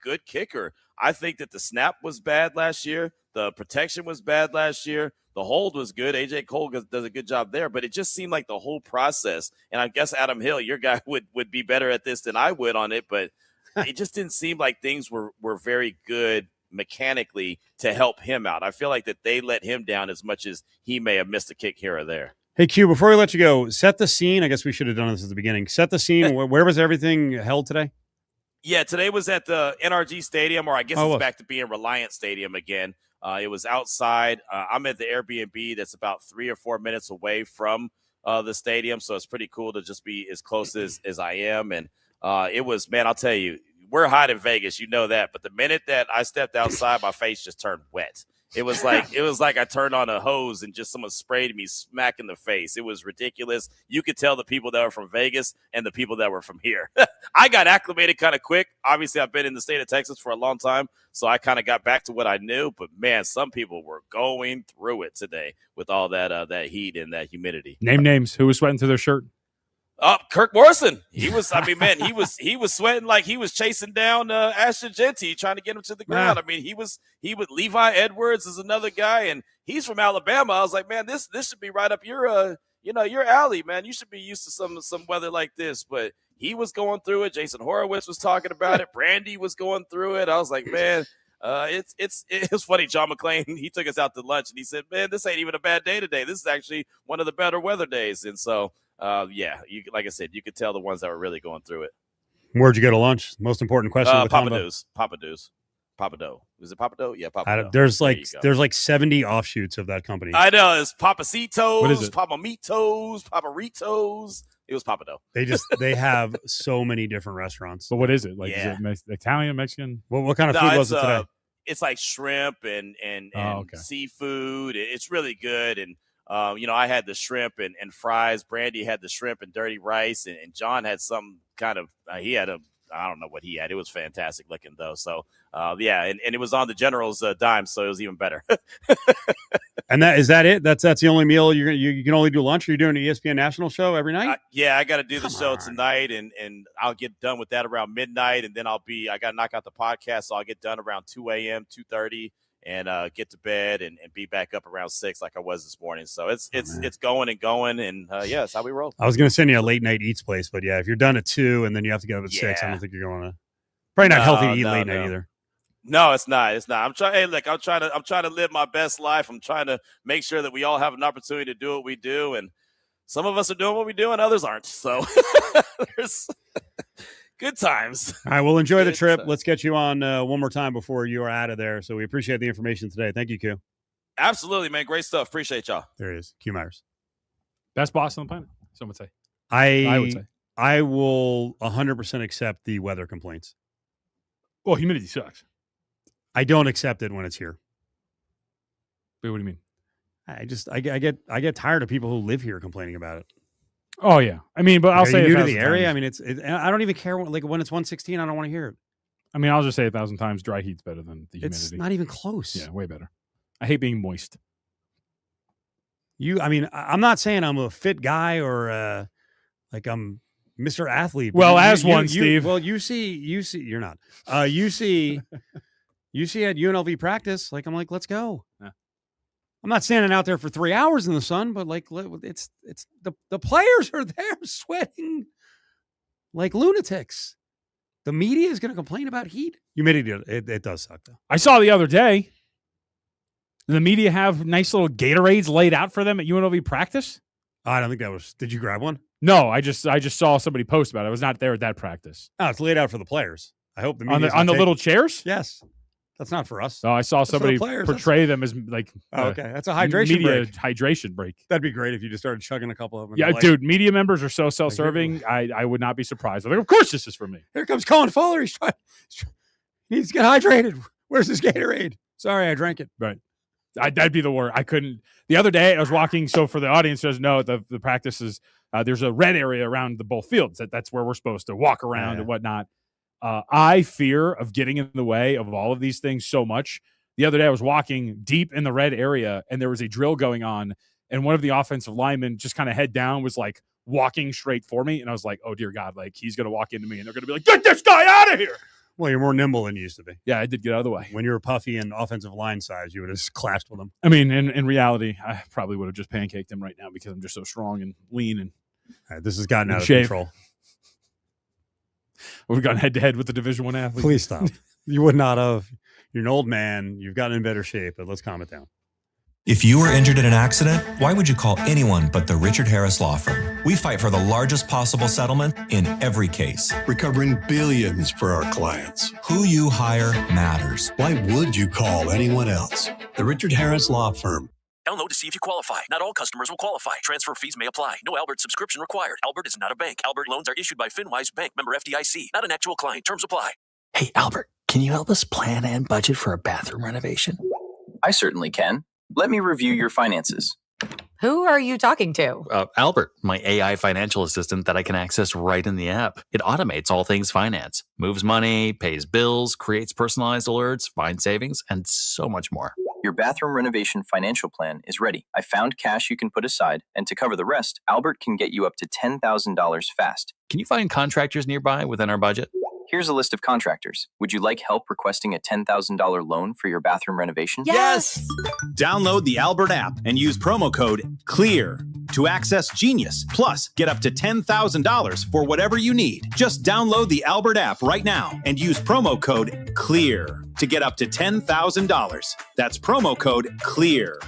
good kicker. I think that the snap was bad last year. The protection was bad last year. The hold was good. AJ Cole does a good job there, but it just seemed like the whole process. And I guess Adam Hill, your guy, would be better at this than I would on it, but it just didn't seem like things were very good mechanically to help him out. I feel like that they let him down as much as he may have missed a kick here or there. Hey, Q, before we let you go, set the scene. I guess we should have done this at the beginning. Set the scene. Where was everything held today? Yeah, today was at the NRG Stadium, or I guess it's back to being Reliant Stadium again. It was outside. I'm at the Airbnb that's about 3 or 4 minutes away from the stadium, so it's pretty cool to just be as close as I am. And it was, man, I'll tell you, we're hot in Vegas, you know that. But the minute that I stepped outside, my face just turned wet. It was like I turned on a hose and just someone sprayed me smack in the face. It was ridiculous. You could tell the people that were from Vegas and the people that were from here. I got acclimated kind of quick. Obviously, I've been in the state of Texas for a long time, so I kind of got back to what I knew. But, man, some people were going through it today with all that heat and that humidity. Name names. Who was sweating through their shirt? Kirk Morrison. He was, I mean, man, he was sweating like he was chasing down Ashton Genty, trying to get him to the ground. I mean, he would Levi Edwards is another guy, and he's from Alabama. I was like, man, this should be right up your your alley, man. You should be used to some weather like this. But he was going through it. Jason Horowitz was talking about it. Brandy was going through it. I was like, man, it was funny. John McClain, he took us out to lunch, and he said, man, this ain't even a bad day today. This is actually one of the better weather days. And so, yeah, like I said, you could tell the ones that were really going through it. Where'd you go to lunch? Most important question. Pappadeaux's. Pappadeaux. Is it Pappadeaux? Yeah, Pappadeaux. There's like 70 offshoots of that company. I know. It's Papacitos, What is it? Papamitos, Paparitos. It was Pappadeaux. They have so many different restaurants. But what is it? Like, Yeah. is it Italian, Mexican? What kind of food was it today? It's like shrimp and okay. seafood. It's really good. And I had the shrimp and fries. Brandy had the shrimp and dirty rice, and John had some kind of he had I don't know what he had. It was fantastic looking though. So yeah, and it was on the General's dime, so it was even better. And is that it? That's the only meal you can only do lunch? Or you're doing an ESPN national show every night? Yeah, I got to do the show tonight, and I'll get done with that around midnight, and then I got to knock out the podcast, so I'll get done around 2 a.m., 2:30, and get to bed and be back up around 6 like I was this morning. So it's going and going, and yeah, that's how we roll. I was going to send you a late night eats place, but yeah, if you're done at 2 and then you have to get up at 6, I don't think you're going to. Probably not healthy to eat late night either. No, it's not. It's not. I'm trying. Hey, look, I'm trying to live my best life. I'm trying to make sure that we all have an opportunity to do what we do, and some of us are doing what we do, and others aren't. So there's good times. All right, well, enjoy the trip. Let's get you on one more time before you are out of there. So we appreciate the information today. Thank you, Q. Absolutely, man. Great stuff. Appreciate y'all. There he is, Q Myers. Best boss on the planet, some would say. I would say. I will 100% accept the weather complaints. Well, humidity sucks. I don't accept it when it's here. But what do you mean? I get tired of people who live here complaining about it. Oh yeah, I mean, but I'll say new to 1,000 the area. times. I mean, I don't even care when it's 116. I don't want to hear it. I mean, I'll just say 1,000 times dry heat's better than the humidity. It's not even close. Yeah, way better. I hate being moist. I'm not saying I'm a fit guy or like I'm Mr. Athlete. Well, Steve. Well, you see, you're not. You see at UNLV practice, I'm like, let's go. Yeah. I'm not standing out there for 3 hours in the sun, but it's the players are there sweating like lunatics. The media is going to complain about heat. Humidity, it does suck though. I saw the other day, the media have nice little Gatorades laid out for them at UNLV practice. I don't think that was. Did you grab one? No, I just saw somebody post about it. I was not there at that practice. Oh, it's laid out for the players. I hope the media on the little chairs. Yes. That's not for us. Oh, I saw somebody portray them as like. Okay, that's a hydration media break. Hydration break. That'd be great if you just started chugging a couple of them. Yeah, dude, media members are so self-serving. I would not be surprised. I'm like, of course this is for me. Here comes Colin Fuller. He needs to get hydrated. Where's his Gatorade? Sorry, I drank it. Right. That'd be the word. I couldn't. The other day I was walking. So for the audience who doesn't know, the practice is there's a red area around the both fields. That's where we're supposed to walk around and whatnot. I fear of getting in the way of all of these things so much. The other day I was walking deep in the red area and there was a drill going on, and one of the offensive linemen just kind of head down was like walking straight for me. And I was like, oh dear God, like he's going to walk into me and they're going to be like, get this guy out of here. Well, you're more nimble than you used to be. Yeah, I did get out of the way. When you were puffy and offensive line size, you would have just clashed with him. I mean, in reality, I probably would have just pancaked him right now because I'm just so strong and lean and this has gotten out of shape. control. We've gone head to head with the Division I athlete. Please stop. You would not have. You're an old man. You've gotten in better shape, but let's calm it down. If you were injured in an accident, why would you call anyone but the Richard Harris Law Firm? We fight for the largest possible settlement in every case, recovering billions for our clients. Who you hire matters. Why would you call anyone else? The Richard Harris Law Firm. Download to see if you qualify. Not all customers will qualify. Transfer fees may apply. No Albert subscription required. Albert is not a bank. Albert loans are issued by FinWise Bank, member FDIC. Not an actual client. Terms apply. Hey, Albert, can you help us plan and budget for a bathroom renovation? I certainly can. Let me review your finances. Who are you talking to? Albert, my AI financial assistant that I can access right in the app. It automates all things finance, moves money, pays bills, creates personalized alerts, finds savings, and so much more. Your bathroom renovation financial plan is ready. I found cash you can put aside, and to cover the rest, Albert can get you up to $10,000 fast. Can you find contractors nearby within our budget? Here's a list of contractors. Would you like help requesting a $10,000 loan for your bathroom renovation? Yes! Download the Albert app and use promo code CLEAR to access Genius. Plus, get up to $10,000 for whatever you need. Just download the Albert app right now and use promo code CLEAR to get up to $10,000. That's promo code CLEAR.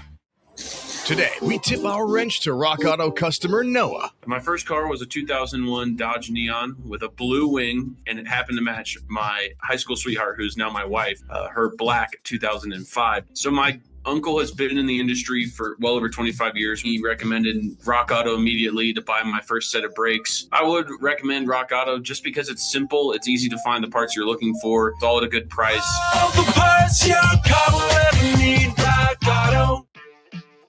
Today, we tip our wrench to Rock Auto customer Noah. My first car was a 2001 Dodge Neon with a blue wing, and it happened to match my high school sweetheart, who's now my wife, her black 2005. So my uncle has been in the industry for well over 25 years. He recommended Rock Auto immediately to buy my first set of brakes. I would recommend Rock Auto just because it's simple, it's easy to find the parts you're looking for, it's all at a good price. All the parts your car will ever need, Rock Auto.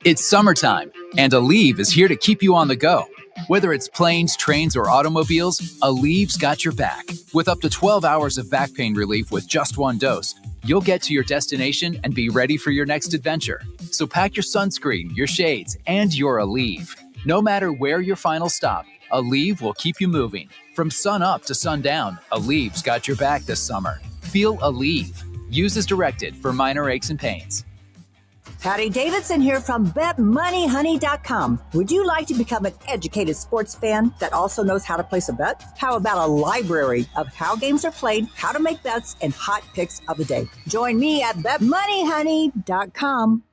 It's summertime, and Aleve is here to keep you on the go. Whether it's planes, trains, or automobiles, Aleve's got your back. With up to 12 hours of back pain relief with just one dose, you'll get to your destination and be ready for your next adventure. So pack your sunscreen, your shades, and your Aleve. No matter where your final stop, Aleve will keep you moving. From sun up to sundown, Aleve's got your back this summer. Feel Aleve. Use as directed for minor aches and pains. Patty Davidson here from BetMoneyHoney.com. Would you like to become an educated sports fan that also knows how to place a bet? How about a library of how games are played, how to make bets, and hot picks of the day? Join me at BetMoneyHoney.com.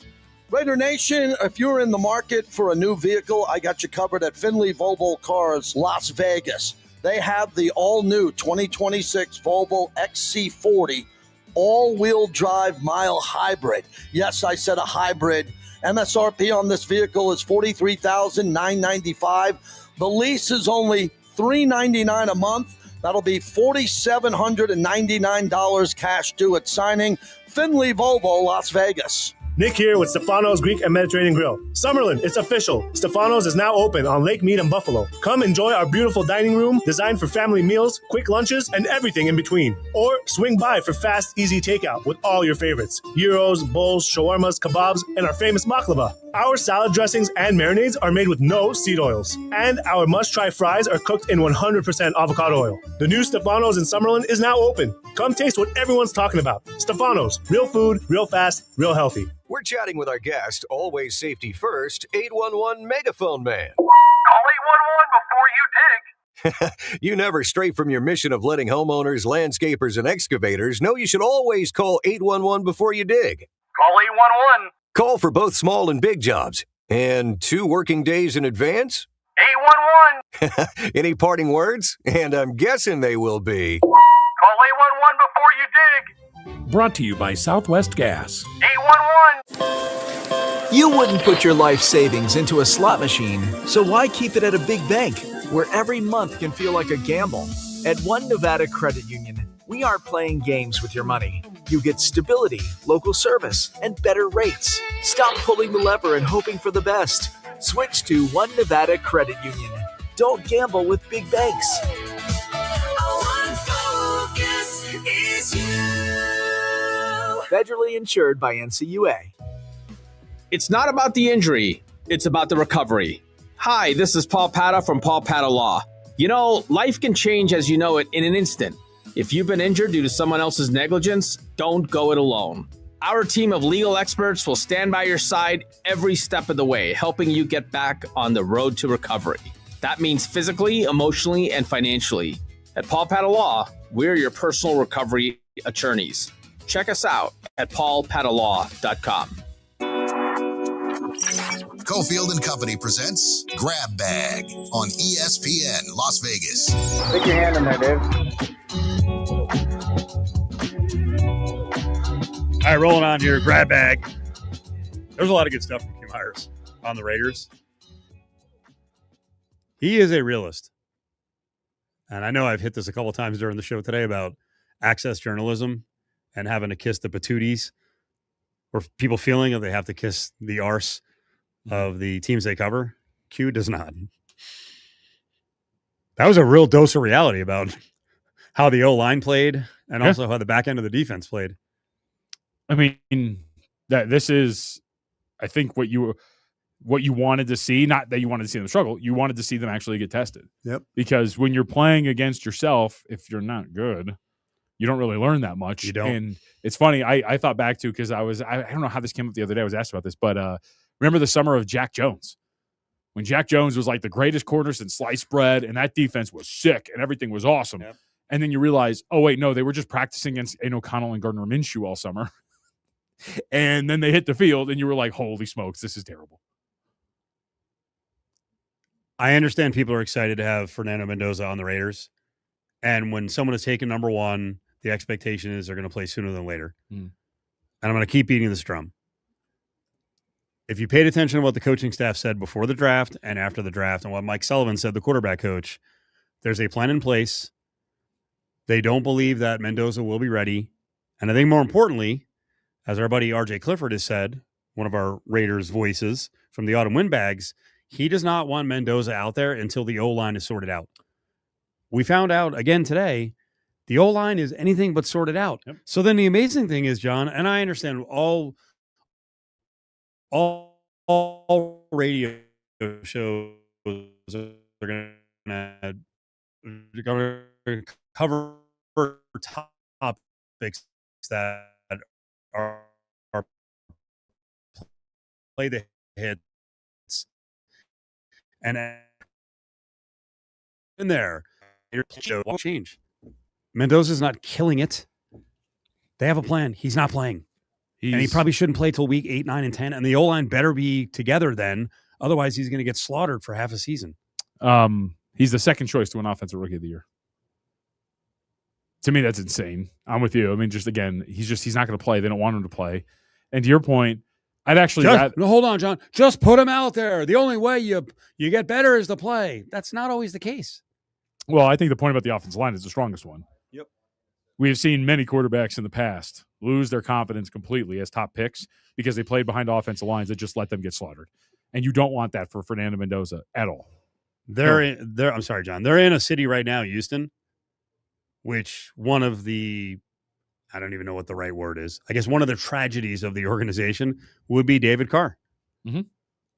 Raider Nation, if you're in the market for a new vehicle, I got you covered at Finley Volvo Cars, Las Vegas. They have the all-new 2026 Volvo XC40 all-wheel drive mile hybrid. Yes, I said a hybrid. MSRP on this vehicle is $43,995. The lease is only $399 a month. That'll be $4,799 cash due at signing. Finley Volvo, Las Vegas. Nick here with Stefano's Greek and Mediterranean Grill. Summerlin, it's official. Stefano's is now open on Lake Mead in Buffalo. Come enjoy our beautiful dining room designed for family meals, quick lunches, and everything in between. Or swing by for fast, easy takeout with all your favorites. Gyros, bowls, shawarmas, kebabs, and our famous baklava. Our salad dressings and marinades are made with no seed oils. And our must-try fries are cooked in 100% avocado oil. The new Stefano's in Summerlin is now open. Come taste what everyone's talking about. Stefano's, real food, real fast, real healthy. We're chatting with our guest, always safety first, 811 Megaphone Man. Call 811 before you dig. You never stray from your mission of letting homeowners, landscapers, and excavators know you should always call 811 before you dig. Call 811. Call for both small and big jobs. And 2 working days in advance? 811. Any parting words? And I'm guessing they will be. Call 811 before you dig. Brought to you by Southwest Gas. 811. You wouldn't put your life savings into a slot machine, so why keep it at a big bank where every month can feel like a gamble? At One Nevada Credit Union, we aren't playing games with your money. You get stability, local service, and better rates. Stop pulling the lever and hoping for the best. Switch to One Nevada Credit Union. Don't gamble with big banks. One focus. Federally insured by NCUA. It's not about the injury. It's about the recovery. Hi, this is Paul Pata from Paul Pata Law. You know, life can change as you know it in an instant. If you've been injured due to someone else's negligence, don't go it alone. Our team of legal experts will stand by your side every step of the way, helping you get back on the road to recovery. That means physically, emotionally, and financially. At Paul Pata Law, we're your personal recovery attorneys. Check us out at paulpatalaw.com. Cofield and Company presents Grab Bag on ESPN Las Vegas. Stick your hand in there, Dave. All right, rolling on here. Grab Bag. There's a lot of good stuff from Q Myers on the Raiders. He is a realist. And I know I've hit this a couple of times during the show today about access journalism and having to kiss the patooties, or people feeling that they have to kiss the arse of the teams they cover. Q does not. That was a real dose of reality about how the O-line played and also how the back end of the defense played. I mean, this is, I think, what you wanted to see. Not that you wanted to see them struggle. You wanted to see them actually get tested. Yep. Because when you're playing against yourself, if you're not good, you don't really learn that much. You don't. And it's funny. I thought back to, because I don't know how this came up the other day. I was asked about this, but remember the summer of Jack Jones, when Jack Jones was like the greatest corner since sliced bread, and that defense was sick and everything was awesome. Yep. And then you realize, oh wait, no, they were just practicing against Aiden O'Connell and Gardner Minshew all summer. And then they hit the field and you were like, holy smokes, this is terrible. I understand people are excited to have Fernando Mendoza on the Raiders. And when someone is taken number one, the expectation is they're going to play sooner than later. And I'm going to keep beating this drum. If you paid attention to what the coaching staff said before the draft and after the draft, and what Mike Sullivan said, the quarterback coach, there's a plan in place. They don't believe that Mendoza will be ready. And I think more importantly, as our buddy RJ Clifford has said, one of our Raiders voices from the Autumn Windbags, he does not want Mendoza out there until the O-line is sorted out. We found out again today, the O-line is anything but sorted out. Yep. So then the amazing thing is, John, and I understand all radio shows are going to cover topics that are play the hits and in there show won't change. Mendoza's not killing it. They have a plan. He's not playing. And he probably shouldn't play till week 8, 9, and 10. And the O-line better be together then. Otherwise, he's going to get slaughtered for half a season. He's the second choice to win Offensive Rookie of the Year. To me, that's insane. I'm with you. I mean, just again, he's not going to play. They don't want him to play. And to your point, I'd actually hold on, John. Just put him out there. The only way you get better is to play. That's not always the case. Well, I think the point about the offensive line is the strongest one. Yep. We have seen many quarterbacks in the past lose their confidence completely as top picks because they played behind offensive lines that just let them get slaughtered. And you don't want that for Fernando Mendoza at all. I'm sorry, John. They're in a city right now, Houston, which one of the, I don't even know what the right word is. I guess one of the tragedies of the organization would be David Carr. Mm-hmm.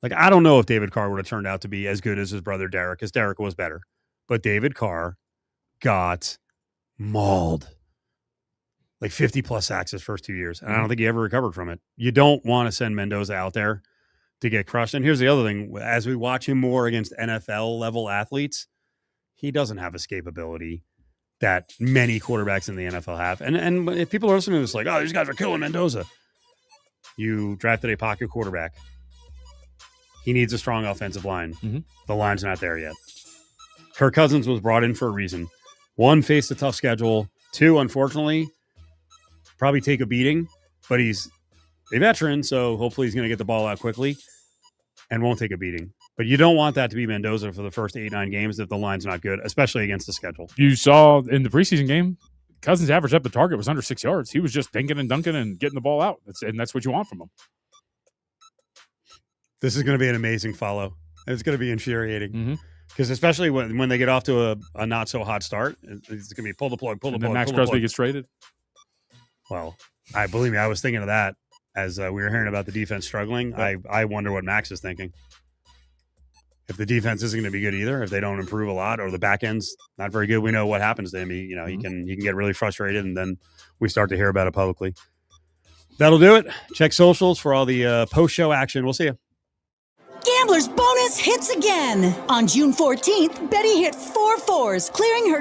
Like, I don't know if David Carr would have turned out to be as good as his brother Derek, because Derek was better. But David Carr got mauled. Like 50-plus sacks his first 2 years. And I don't think he ever recovered from it. You don't want to send Mendoza out there to get crushed. And here's the other thing. As we watch him more against NFL-level athletes, he doesn't have escapability that many quarterbacks in the NFL have. And if people are listening to this like, oh, these guys are killing Mendoza. You drafted a pocket quarterback. He needs a strong offensive line. Mm-hmm. The line's not there yet. Kirk Cousins was brought in for a reason. 1, faced a tough schedule. 2, unfortunately, probably take a beating, but he's a veteran, so hopefully he's going to get the ball out quickly and won't take a beating. But you don't want that to be Mendoza for the first 8, 9 games if the line's not good, especially against the schedule. You saw in the preseason game, Cousins' average up the target was under 6 yards. He was just dinking and dunking and getting the ball out. And that's what you want from him. This is going to be an amazing follow. It's going to be infuriating. Mm-hmm. Because especially when they get off to a not so hot start, it's going to be pull the plug. And then Max Crosby gets traded. Well, Believe me, I was thinking of that as we were hearing about the defense struggling. I wonder what Max is thinking. If the defense isn't going to be good either, if they don't improve a lot, or the back end's not very good, we know what happens to him. He can get really frustrated, and then we start to hear about it publicly. That'll do it. Check socials for all the post-show action. We'll see you. Gambler's bonus hits again. On June 14th, Betty hit 4 4s, clearing her